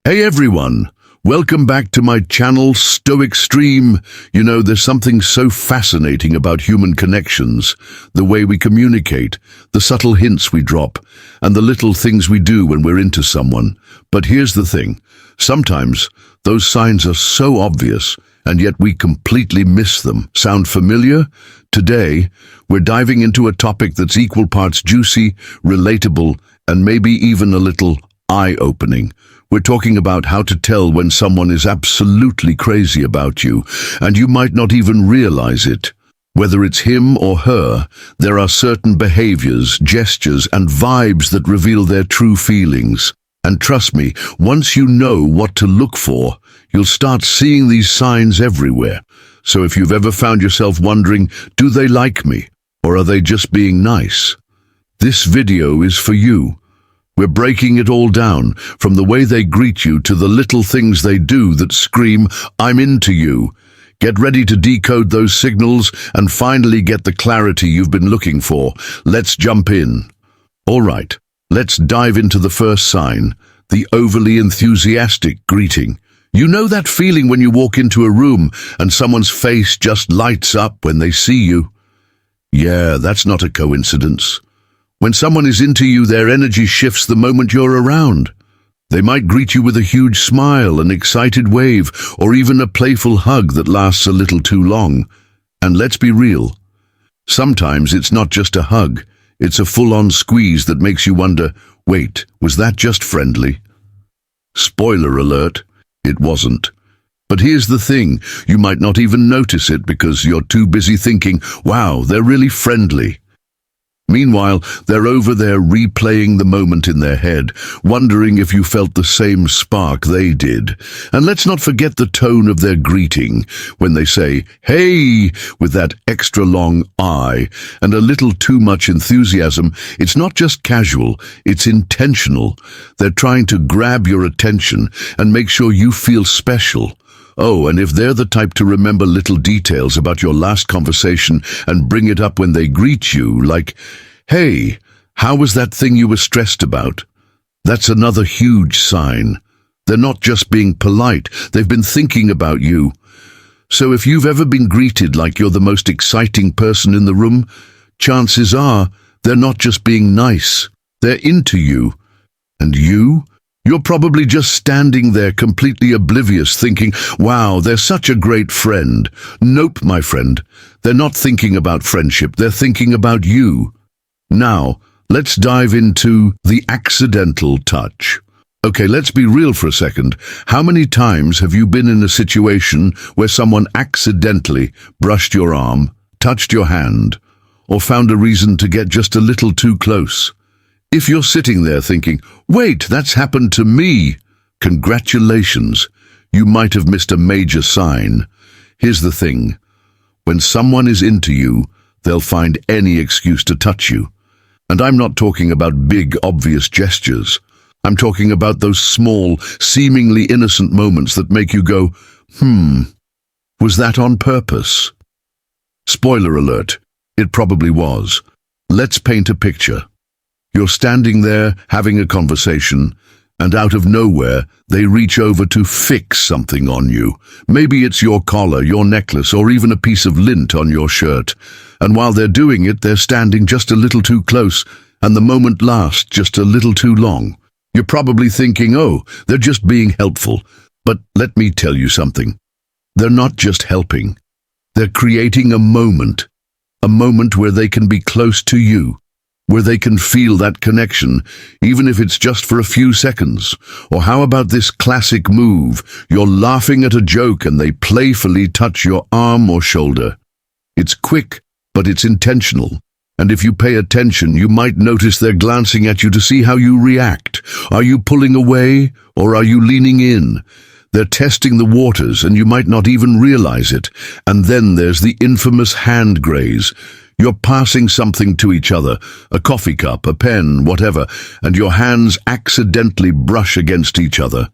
Hey everyone, welcome back to my channel Stoic Stream. You know, there's something so fascinating about human connections, the way we communicate, the subtle hints we drop, and the little things we do when we're into someone. But here's the thing, sometimes those signs are so obvious, and yet we completely miss them. Sound familiar? Today, we're diving into a topic that's equal parts juicy, relatable, and maybe even a little eye-opening. We're talking about how to tell when someone is absolutely crazy about you, and you might not even realize it. Whether it's him or her, there are certain behaviors, gestures, and vibes that reveal their true feelings. And trust me, once you know what to look for, you'll start seeing these signs everywhere. So if you've ever found yourself wondering, do they like me, or are they just being nice? This video is for you. We're breaking it all down, from the way they greet you to the little things they do that scream, I'm into you. Get ready to decode those signals and finally get the clarity you've been looking for. Let's jump in. All right, let's dive into the first sign, the overly enthusiastic greeting. You know that feeling when you walk into a room and someone's face just lights up when they see you? Yeah, that's not a coincidence. When someone is into you, their energy shifts the moment you're around. They might greet you with a huge smile, an excited wave, or even a playful hug that lasts a little too long. And let's be real, sometimes it's not just a hug, it's a full-on squeeze that makes you wonder, wait, was that just friendly? Spoiler alert, it wasn't. But here's the thing, you might not even notice it because you're too busy thinking, wow, they're really friendly. Meanwhile, they're over there replaying the moment in their head, wondering if you felt the same spark they did. And let's not forget the tone of their greeting, when they say, hey, with that extra long I, and a little too much enthusiasm. It's not just casual, it's intentional. They're trying to grab your attention and make sure you feel special. Oh, and if they're the type to remember little details about your last conversation and bring it up when they greet you, like, hey, how was that thing you were stressed about? That's another huge sign. They're not just being polite, they've been thinking about you. So if you've ever been greeted like you're the most exciting person in the room, chances are they're not just being nice, they're into you. And you're probably just standing there completely oblivious thinking, wow, they're such a great friend. Nope, my friend. They're not thinking about friendship, they're thinking about you. Now, let's dive into the accidental touch. Okay, let's be real for a second. How many times have you been in a situation where someone accidentally brushed your arm, touched your hand, or found a reason to get just a little too close? If you're sitting there thinking, wait, that's happened to me, congratulations, you might have missed a major sign. Here's the thing, when someone is into you, they'll find any excuse to touch you. And I'm not talking about big, obvious gestures. I'm talking about those small, seemingly innocent moments that make you go, was that on purpose? Spoiler alert, it probably was. Let's paint a picture. You're standing there, having a conversation, and out of nowhere, they reach over to fix something on you. Maybe it's your collar, your necklace, or even a piece of lint on your shirt. And while they're doing it, they're standing just a little too close, and the moment lasts just a little too long. You're probably thinking, oh, they're just being helpful. But let me tell you something. They're not just helping. They're creating a moment where they can be close to you, where they can feel that connection, even if it's just for a few seconds. Or how about this classic move? You're laughing at a joke and they playfully touch your arm or shoulder. It's quick, but it's intentional. And if you pay attention, you might notice they're glancing at you to see how you react. Are you pulling away, or are you leaning in? They're testing the waters, and you might not even realize it. And then there's the infamous hand graze. You're passing something to each other, a coffee cup, a pen, whatever, and your hands accidentally brush against each other.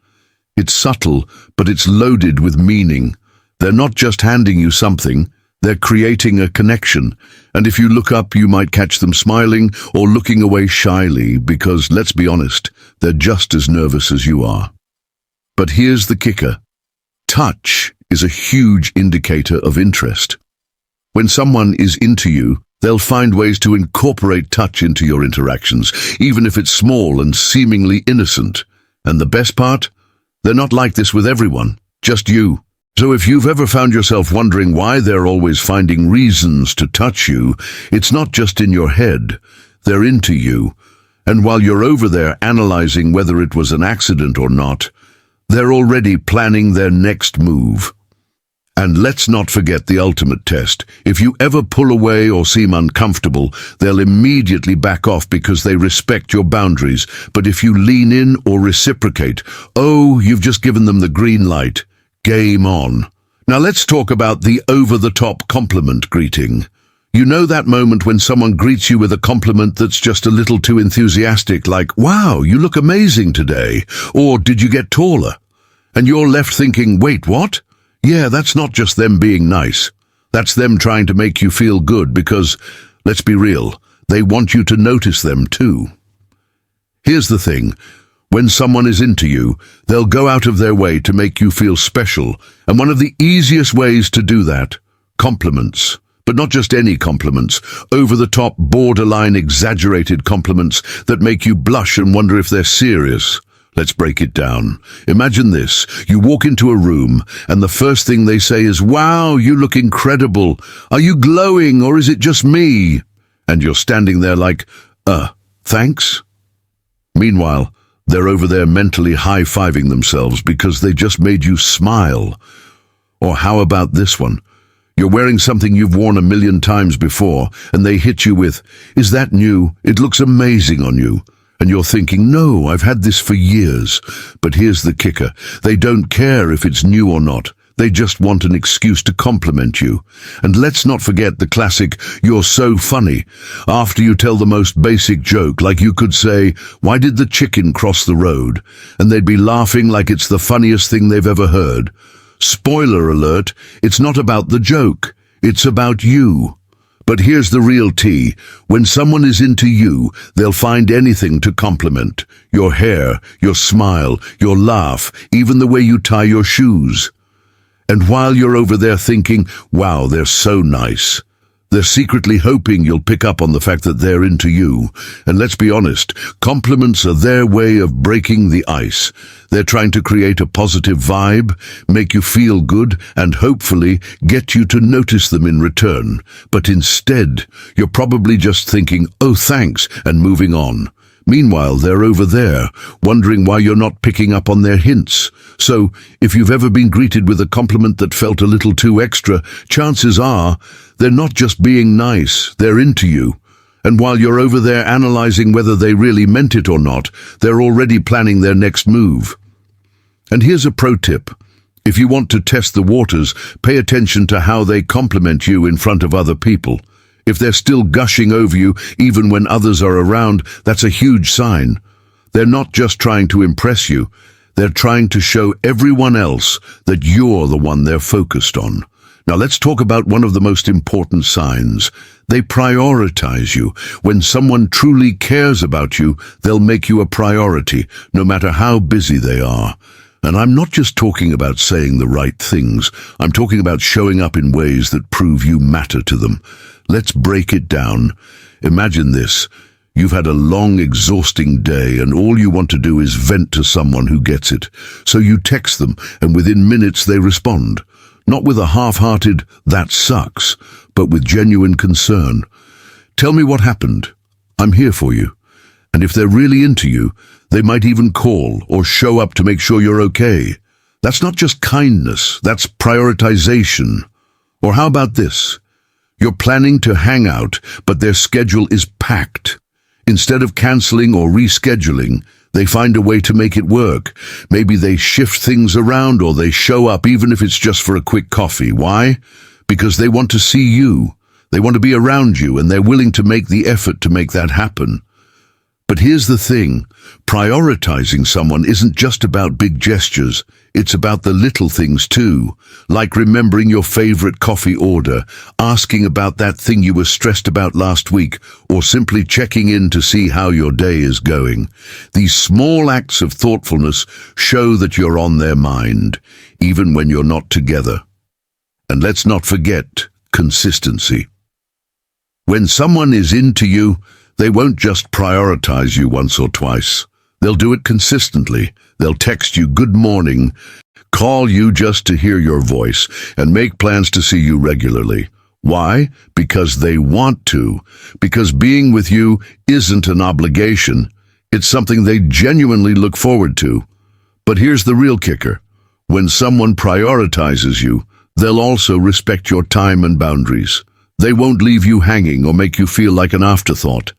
It's subtle, but it's loaded with meaning. They're not just handing you something, they're creating a connection. And if you look up, you might catch them smiling or looking away shyly because, let's be honest, they're just as nervous as you are. But here's the kicker. Touch is a huge indicator of interest. When someone is into you, they'll find ways to incorporate touch into your interactions, even if it's small and seemingly innocent. And the best part? They're not like this with everyone, just you. So if you've ever found yourself wondering why they're always finding reasons to touch you, it's not just in your head. They're into you. And while you're over there analyzing whether it was an accident or not, they're already planning their next move. And let's not forget the ultimate test. If you ever pull away or seem uncomfortable, they'll immediately back off because they respect your boundaries. But if you lean in or reciprocate, oh, you've just given them the green light. Game on. Now let's talk about the over-the-top compliment greeting. You know that moment when someone greets you with a compliment that's just a little too enthusiastic, like, wow, you look amazing today, or did you get taller? And you're left thinking, wait, what? Yeah, that's not just them being nice. That's them trying to make you feel good because, let's be real, they want you to notice them too. Here's the thing. When someone is into you, they'll go out of their way to make you feel special, and one of the easiest ways to do that, compliments. But not just any compliments, over-the-top, borderline exaggerated compliments that make you blush and wonder if they're serious. Let's break it down. Imagine this. You walk into a room, and the first thing they say is, wow, you look incredible. Are you glowing, or is it just me? And you're standing there like, thanks? Meanwhile, they're over there mentally high-fiving themselves because they just made you smile. Or how about this one? You're wearing something you've worn 1,000,000 times before, and they hit you with, is that new? It looks amazing on you. And you're thinking, no, I've had this for years. But here's the kicker. They don't care if it's new or not. They just want an excuse to compliment you. And let's not forget the classic, you're so funny. After you tell the most basic joke, like you could say, why did the chicken cross the road? And they'd be laughing like it's the funniest thing they've ever heard. Spoiler alert, it's not about the joke. It's about you. But here's the real tea. When someone is into you, they'll find anything to compliment. Your hair, your smile, your laugh, even the way you tie your shoes. And while you're over there thinking, wow, they're so nice, they're secretly hoping you'll pick up on the fact that they're into you. And let's be honest, compliments are their way of breaking the ice. They're trying to create a positive vibe, make you feel good, and hopefully get you to notice them in return. But instead, you're probably just thinking, oh, thanks, and moving on. Meanwhile, they're over there, wondering why you're not picking up on their hints. So, if you've ever been greeted with a compliment that felt a little too extra, chances are they're not just being nice, they're into you. And while you're over there analyzing whether they really meant it or not, they're already planning their next move. And here's a pro tip. If you want to test the waters, pay attention to how they compliment you in front of other people. If they're still gushing over you, even when others are around, that's a huge sign. They're not just trying to impress you. They're trying to show everyone else that you're the one they're focused on. Now let's talk about one of the most important signs. They prioritize you. When someone truly cares about you, they'll make you a priority, no matter how busy they are. And I'm not just talking about saying the right things. I'm talking about showing up in ways that prove you matter to them. Let's break it down. Imagine this. You've had a long, exhausting day, and all you want to do is vent to someone who gets it. So you text them, and within minutes they respond. Not with a half-hearted, that sucks, but with genuine concern. Tell me what happened. I'm here for you. And if they're really into you, they might even call or show up to make sure you're okay. That's not just kindness, that's prioritization. Or how about this? You're planning to hang out, but their schedule is packed. Instead of canceling or rescheduling, they find a way to make it work. Maybe they shift things around or they show up even if it's just for a quick coffee. Why? Because they want to see you. They want to be around you, and they're willing to make the effort to make that happen. But here's the thing, prioritizing someone isn't just about big gestures, it's about the little things too, like remembering your favorite coffee order, asking about that thing you were stressed about last week, or simply checking in to see how your day is going. These small acts of thoughtfulness show that you're on their mind, even when you're not together. And let's not forget consistency. When someone is into you, they won't just prioritize you once or twice. They'll do it consistently. They'll text you good morning, call you just to hear your voice, and make plans to see you regularly. Why? Because they want to. Because being with you isn't an obligation. It's something they genuinely look forward to. But here's the real kicker. When someone prioritizes you, they'll also respect your time and boundaries. They won't leave you hanging or make you feel like an afterthought.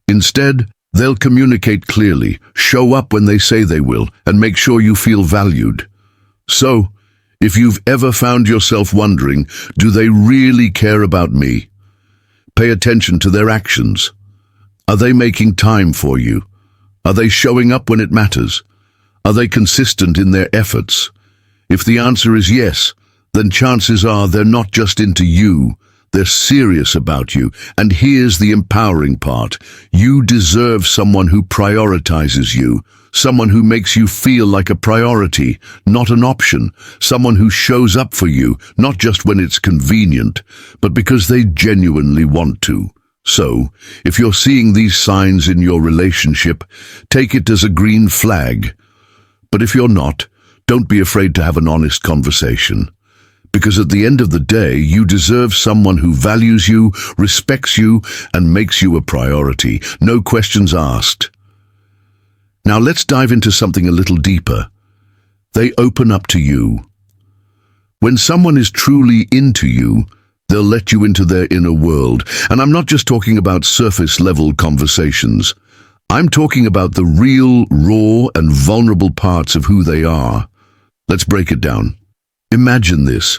Instead, they'll communicate clearly, show up when they say they will, and make sure you feel valued. So, if you've ever found yourself wondering, do they really care about me? Pay attention to their actions. Are they making time for you? Are they showing up when it matters? Are they consistent in their efforts? If the answer is yes, then chances are they're not just into you, they're serious about you. And here's the empowering part. You deserve someone who prioritizes you, someone who makes you feel like a priority, not an option, someone who shows up for you, not just when it's convenient, but because they genuinely want to. So, if you're seeing these signs in your relationship, take it as a green flag. But if you're not, don't be afraid to have an honest conversation. Because at the end of the day, you deserve someone who values you, respects you, and makes you a priority. No questions asked. Now let's dive into something a little deeper. They open up to you. When someone is truly into you, they'll let you into their inner world. And I'm not just talking about surface-level conversations. I'm talking about the real, raw, and vulnerable parts of who they are. Let's break it down. Imagine this.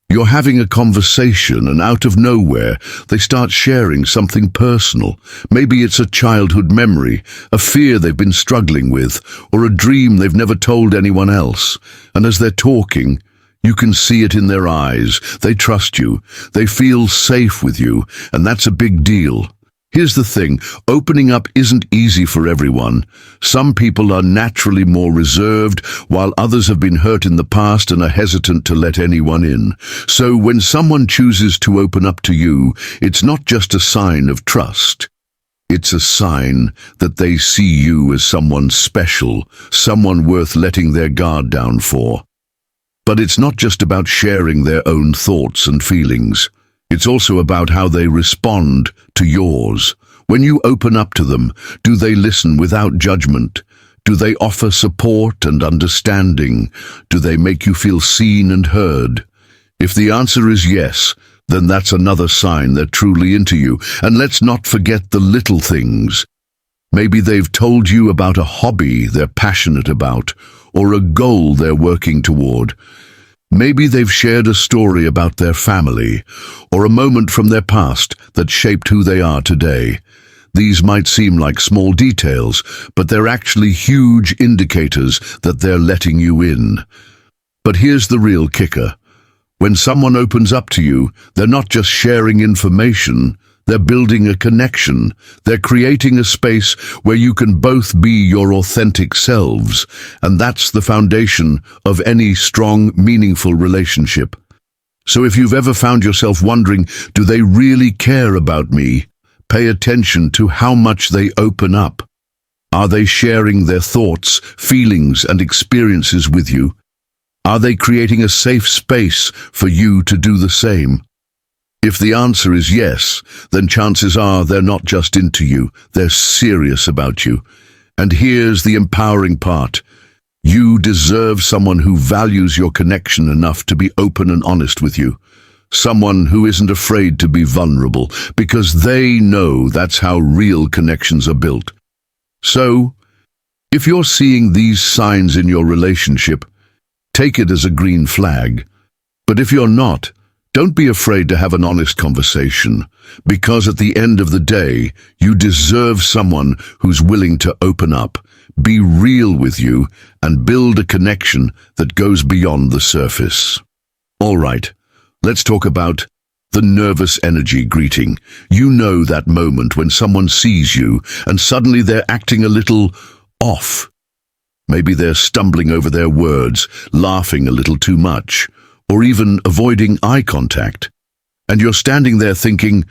You're having a conversation and out of nowhere, they start sharing something personal. Maybe it's a childhood memory, a fear they've been struggling with, or a dream they've never told anyone else. And as they're talking, you can see it in their eyes. They trust you. They feel safe with you, and that's a big deal. Here's the thing, opening up isn't easy for everyone. Some people are naturally more reserved, while others have been hurt in the past and are hesitant to let anyone in. So when someone chooses to open up to you, it's not just a sign of trust. It's a sign that they see you as someone special, someone worth letting their guard down for. But it's not just about sharing their own thoughts and feelings. It's also about how they respond to yours. When you open up to them, do they listen without judgment? Do they offer support and understanding? Do they make you feel seen and heard? If the answer is yes, then that's another sign they're truly into you. And let's not forget the little things. Maybe they've told you about a hobby they're passionate about, or a goal they're working toward. Maybe they've shared a story about their family, or a moment from their past that shaped who they are today. These might seem like small details, but they're actually huge indicators that they're letting you in. But here's the real kicker. When someone opens up to you, they're not just sharing information, they're building a connection. They're creating a space where you can both be your authentic selves, and that's the foundation of any strong, meaningful relationship. So if you've ever found yourself wondering, do they really care about me? Pay attention to how much they open up. Are they sharing their thoughts, feelings, and experiences with you? Are they creating a safe space for you to do the same? If the answer is yes, then chances are they're not just into you, they're serious about you. And here's the empowering part. You deserve someone who values your connection enough to be open and honest with you. Someone who isn't afraid to be vulnerable, because they know that's how real connections are built. So, if you're seeing these signs in your relationship, take it as a green flag. But if you're not, Don't be afraid to have an honest conversation, because at the end of the day, you deserve someone who's willing to open up, be real with you, and build a connection that goes beyond the surface. All right, let's talk about the nervous energy greeting. You know that moment when someone sees you and suddenly they're acting a little off. Maybe they're stumbling over their words, laughing a little too much, or even avoiding eye contact. And you're standing there thinking,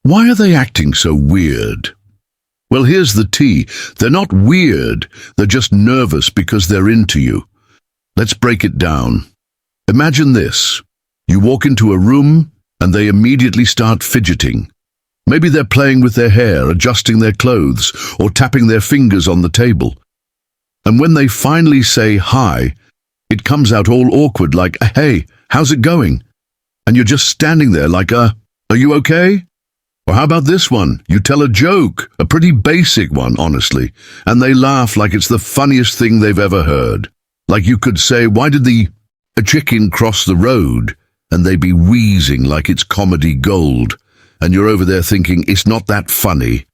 why are they acting so weird? Well, here's the tea. They're not weird, they're just nervous because they're into you. Let's break it down. Imagine this. You walk into a room and they immediately start fidgeting. Maybe they're playing with their hair, adjusting their clothes, or tapping their fingers on the table. And when they finally say hi, it comes out all awkward like, hey, how's it going? And you're just standing there like, are you okay? Or how about this one? You tell a joke, a pretty basic one, honestly, and they laugh like it's the funniest thing they've ever heard. Like you could say, why did a chicken cross the road? And they be wheezing like it's comedy gold. And you're over there thinking, it's not that funny.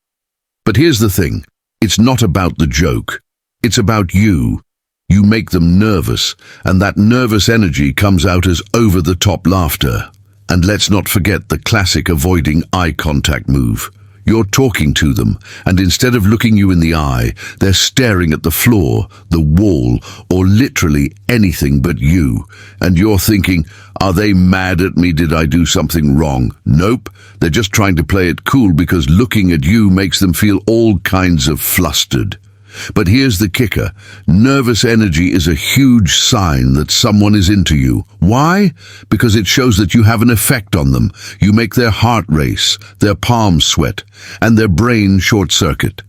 But here's the thing, it's not about the joke. It's about you. You make them nervous, and that nervous energy comes out as over-the-top laughter. And let's not forget the classic avoiding eye contact move. You're talking to them, and instead of looking you in the eye, they're staring at the floor, the wall, or literally anything but you. And you're thinking, are they mad at me? Did I do something wrong? Nope, they're just trying to play it cool because looking at you makes them feel all kinds of flustered. But here's the kicker. Nervous energy is a huge sign that someone is into you. Why? Because it shows that you have an effect on them. You make their heart race, their palms sweat, and their brain short-circuit.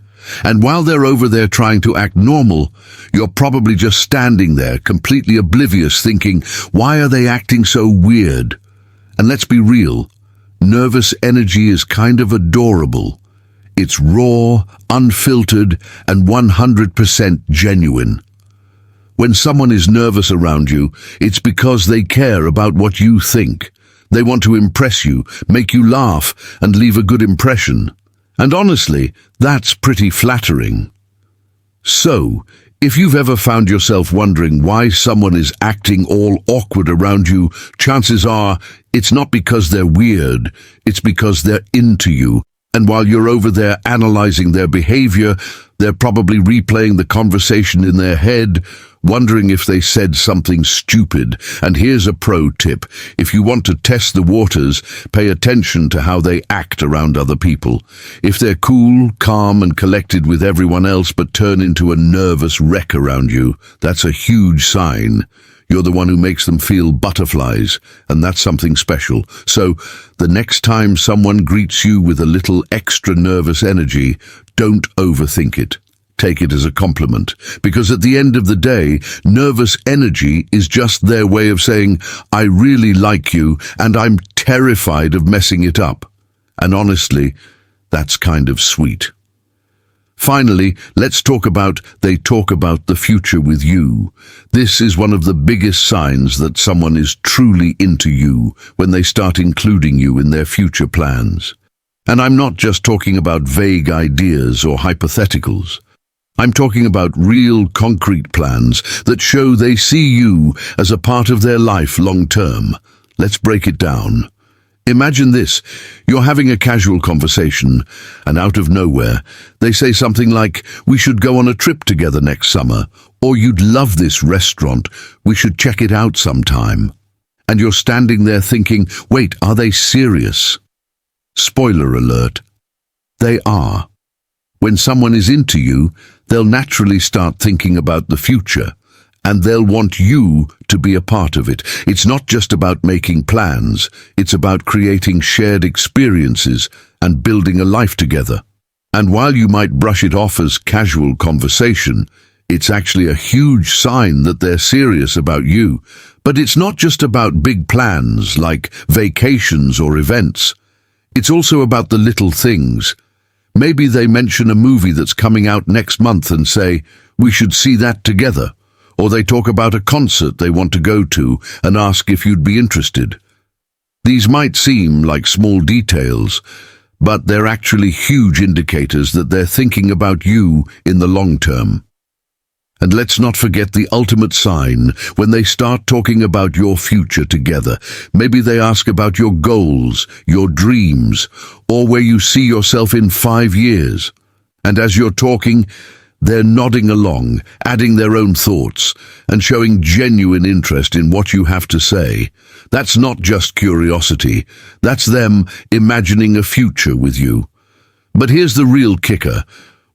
And while they're over there trying to act normal, you're probably just standing there, completely oblivious, thinking, why are they acting so weird? And let's be real, nervous energy is kind of adorable. It's raw, unfiltered, and 100% genuine. When someone is nervous around you, it's because they care about what you think. They want to impress you, make you laugh, and leave a good impression. And honestly, that's pretty flattering. So, if you've ever found yourself wondering why someone is acting all awkward around you, chances are it's not because they're weird, it's because they're into you. And while you're over there analyzing their behavior, they're probably replaying the conversation in their head, wondering if they said something stupid. And here's a pro tip. If you want to test the waters, pay attention to how they act around other people. If they're cool, calm, and collected with everyone else but turn into a nervous wreck around you, that's a huge sign. You're the one who makes them feel butterflies, and that's something special. So, the next time someone greets you with a little extra nervous energy, don't overthink it. Take it as a compliment, because at the end of the day, nervous energy is just their way of saying, I really like you, and I'm terrified of messing it up. And honestly, that's kind of sweet. Finally, let's talk about they talk about the future with you. This is one of the biggest signs that someone is truly into you when they start including you in their future plans. And I'm not just talking about vague ideas or hypotheticals. I'm talking about real concrete plans that show they see you as a part of their life long term. Let's break it down. Imagine this, you're having a casual conversation, and out of nowhere, they say something like, we should go on a trip together next summer, or you'd love this restaurant, we should check it out sometime. And you're standing there thinking, wait, are they serious? Spoiler alert, they are. When someone is into you, they'll naturally start thinking about the future, and they'll want you to be a part of it. It's not just about making plans, it's about creating shared experiences and building a life together. And while you might brush it off as casual conversation, it's actually a huge sign that they're serious about you. But it's not just about big plans like vacations or events. It's also about the little things. Maybe they mention a movie that's coming out next month and say, we should see that together. Or they talk about a concert they want to go to and ask if you'd be interested. These might seem like small details, but they're actually huge indicators that they're thinking about you in the long term. And let's not forget the ultimate sign when they start talking about your future together. Maybe they ask about your goals, your dreams, or where you see yourself in 5 years. And as you're talking, they're nodding along, adding their own thoughts, and showing genuine interest in what you have to say. That's not just curiosity. That's them imagining a future with you. But here's the real kicker.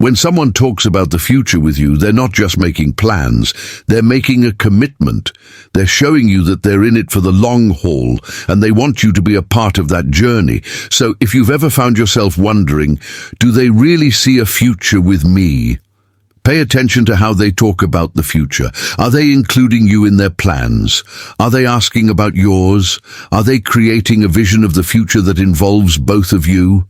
When someone talks about the future with you, they're not just making plans, they're making a commitment. They're showing you that they're in it for the long haul, and they want you to be a part of that journey. So if you've ever found yourself wondering, do they really see a future with me? Pay attention to how they talk about the future. Are they including you in their plans? Are they asking about yours? Are they creating a vision of the future that involves both of you?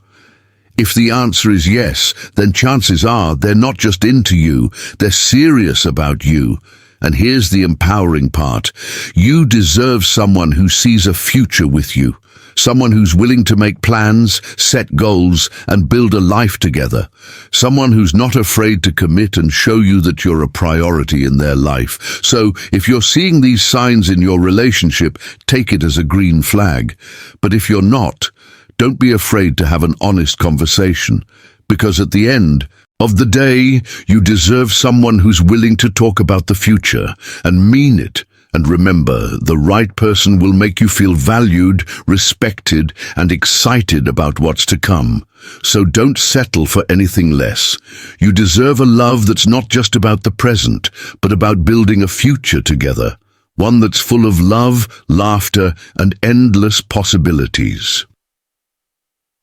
If the answer is yes, then chances are they're not just into you, they're serious about you. And here's the empowering part. You deserve someone who sees a future with you. Someone who's willing to make plans, set goals, and build a life together. Someone who's not afraid to commit and show you that you're a priority in their life. So, if you're seeing these signs in your relationship, take it as a green flag. But if you're not, don't be afraid to have an honest conversation, because at the end of the day, you deserve someone who's willing to talk about the future and mean it. And remember, the right person will make you feel valued, respected, and excited about what's to come. So don't settle for anything less. You deserve a love that's not just about the present, but about building a future together. One that's full of love, laughter, and endless possibilities.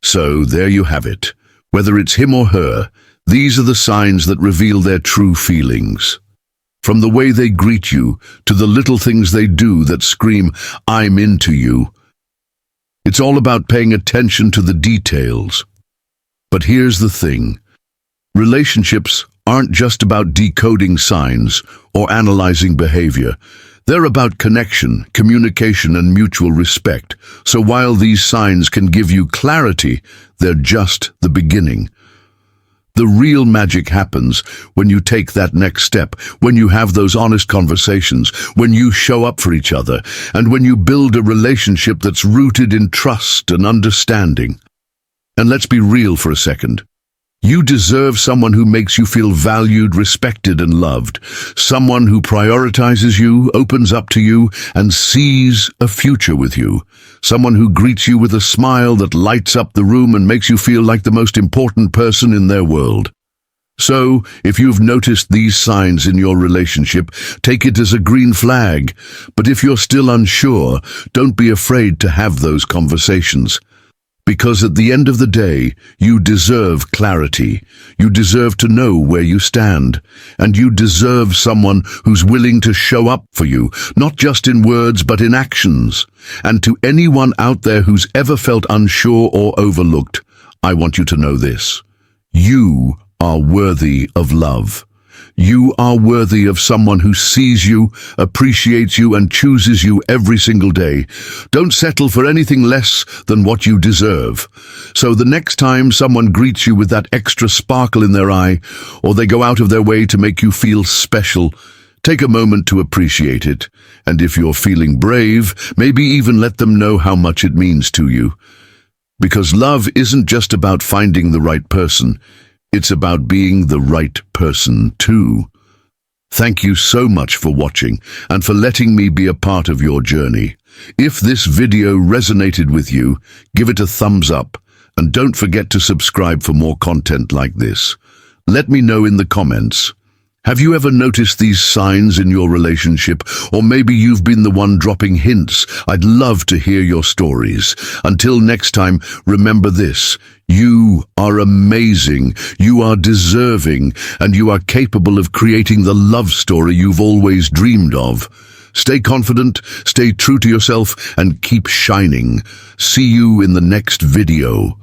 So there you have it. Whether it's him or her, these are the signs that reveal their true feelings. From the way they greet you, to the little things they do that scream, "I'm into you." It's all about paying attention to the details. But here's the thing. Relationships aren't just about decoding signs or analyzing behavior. They're about connection, communication, and mutual respect. So while these signs can give you clarity, they're just the beginning. The real magic happens when you take that next step, when you have those honest conversations, when you show up for each other, and when you build a relationship that's rooted in trust and understanding. And let's be real for a second. You deserve someone who makes you feel valued, respected, and loved. Someone who prioritizes you, opens up to you, and sees a future with you. Someone who greets you with a smile that lights up the room and makes you feel like the most important person in their world. So, if you've noticed these signs in your relationship, take it as a green flag. But if you're still unsure, don't be afraid to have those conversations. Because at the end of the day, you deserve clarity. You deserve to know where you stand. And you deserve someone who's willing to show up for you, not just in words, but in actions. And to anyone out there who's ever felt unsure or overlooked, I want you to know this. You are worthy of love. You are worthy of someone who sees you, appreciates you, and chooses you every single day. Don't settle for anything less than what you deserve. So the next time someone greets you with that extra sparkle in their eye, or they go out of their way to make you feel special, take a moment to appreciate it. And if you're feeling brave, maybe even let them know how much it means to you. Because love isn't just about finding the right person. It's about being the right person too. Thank you so much for watching and for letting me be a part of your journey. If this video resonated with you, give it a thumbs up and don't forget to subscribe for more content like this. Let me know in the comments. Have you ever noticed these signs in your relationship? Or maybe you've been the one dropping hints. I'd love to hear your stories. Until next time, remember this. You are amazing, you are deserving, and you are capable of creating the love story you've always dreamed of. Stay confident, stay true to yourself, and keep shining. See you in the next video.